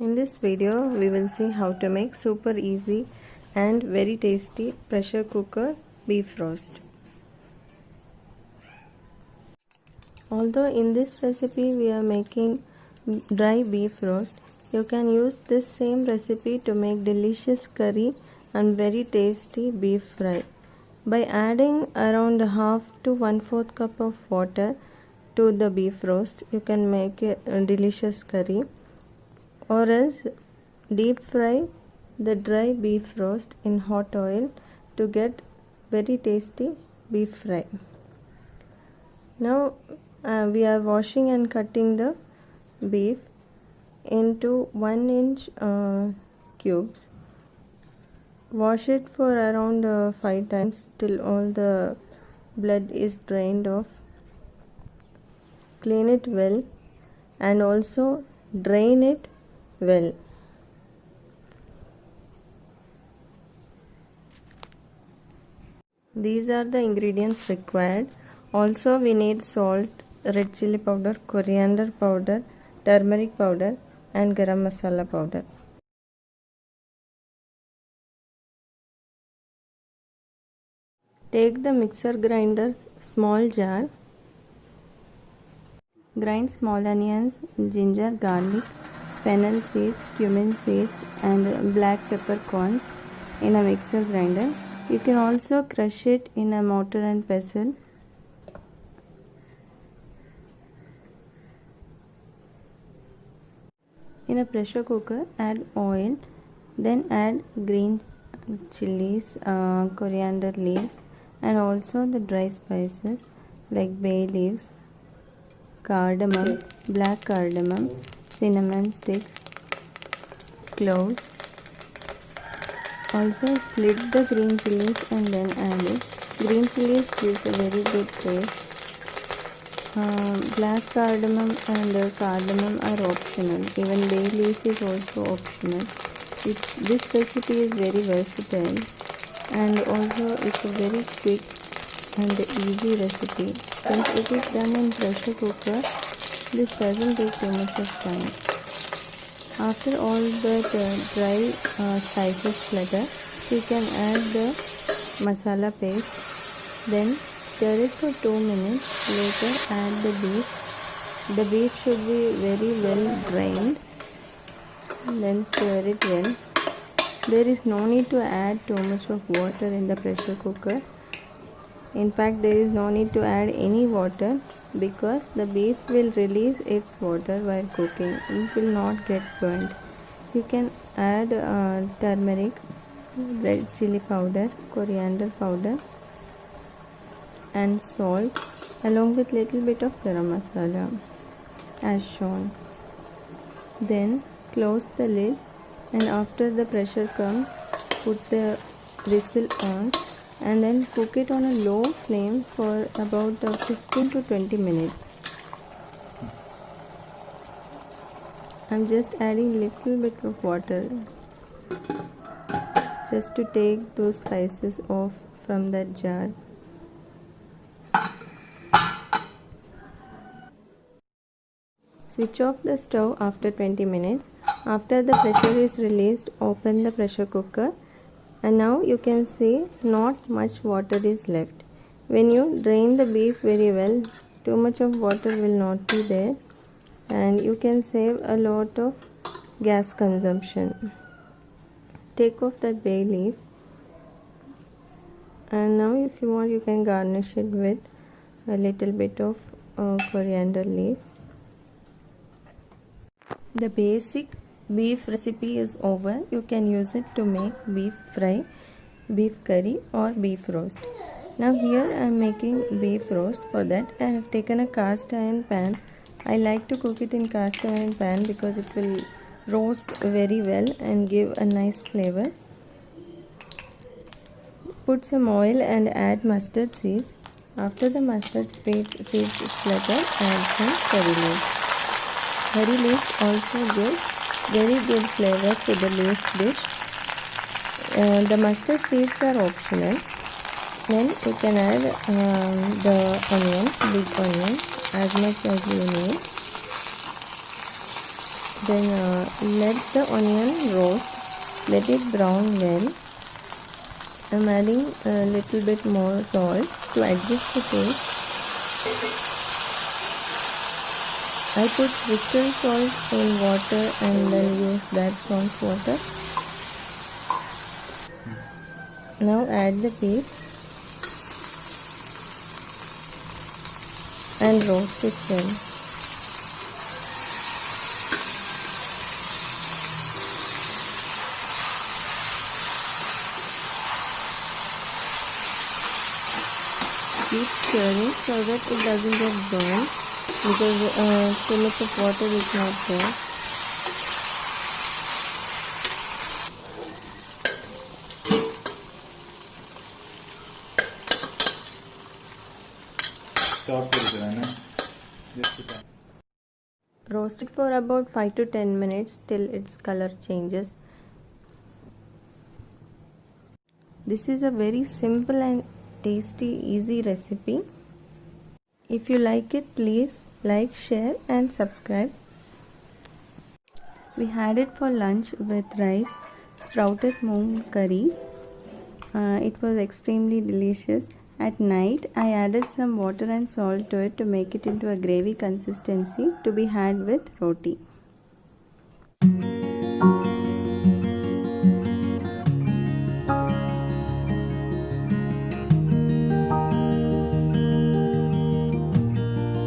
In this video, we will see how to make super easy and very tasty pressure cooker beef roast. Although in this recipe we are making dry beef roast, you can use this same recipe to make delicious curry and very tasty beef fry. By adding around half to 1/4 cup of water to the beef roast, you can make a delicious curry, or else deep fry the dry beef roast in hot oil to get very tasty beef fry. Now we are washing and cutting the beef into 1-inch cubes. Wash it for around 5 times till all the blood is drained off. Clean it well and also drain it well. These are the ingredients required. Also we need salt, red chili powder, coriander powder, turmeric powder and garam masala powder. Take the mixer grinder's small jar. Grind small onions, ginger, garlic, fennel seeds, cumin seeds and black peppercorns in a mixer grinder. You can also crush it in a mortar and pestle. In a pressure cooker, add oil, then add green chilies, coriander leaves and also the dry spices like bay leaves, cardamom, black cardamom, cinnamon sticks, cloves. Also slit the green chilies and then add it. Green chilies gives a very good taste. Black cardamom and cardamom are optional. Even bay leaf is also optional. This recipe is very versatile and also it's a very quick and easy recipe. Since it is done in pressure cooker, this doesn't take too much of time. After all the dry spices flutter, you can add the masala paste. Then stir it for 2 minutes. Later add the beef. The beef should be very well drained. Then stir it well. There is no need to add too much of water in the pressure cooker. In fact, there is no need to add any water because the beef will release its water while cooking. It will not get burnt. You can add turmeric, red chili powder, coriander powder and salt along with little bit of garam masala as shown. Then close the lid and after the pressure comes, put the whistle on and then cook it on a low flame for about 15 to 20 minutes. I'm just adding little bit of water just to take those spices off from that jar. Switch off the stove after 20 minutes. After the pressure is released, open the pressure cooker. And now you can see not much water is left. When you drain the beef very well, too much of water will not be there and you can save a lot of gas consumption. Take off that bay leaf and now if you want you can garnish it with a little bit of coriander leaves. The basic beef recipe is over. You can use it to make beef fry, beef curry or beef roast. Now here I am making beef roast. For that I have taken a cast iron pan. I like to cook it in cast iron pan because it will roast very well and give a nice flavor. Put some oil and add mustard seeds. After the mustard seeds flutter, add some curry leaves. Curry leaves also give very good flavor to the beef dish. The mustard seeds are optional. Then you can add the onion, big onion, as much as you need. Then let the onion roast. Let it brown well. I'm adding a little bit more salt to adjust the taste. I put crystal salt in water and then use that salt water. Now add the beef and roast it well. Keep stirring so that it doesn't get burned, because too much of water is not there. Roast it for about 5 to 10 minutes till its color changes. This is a very simple and tasty, easy recipe. If you like it, please like, share and subscribe. We had it for lunch with rice, sprouted moong curry. It was extremely delicious. At night, I added some water and salt to it to make it into a gravy consistency to be had with roti.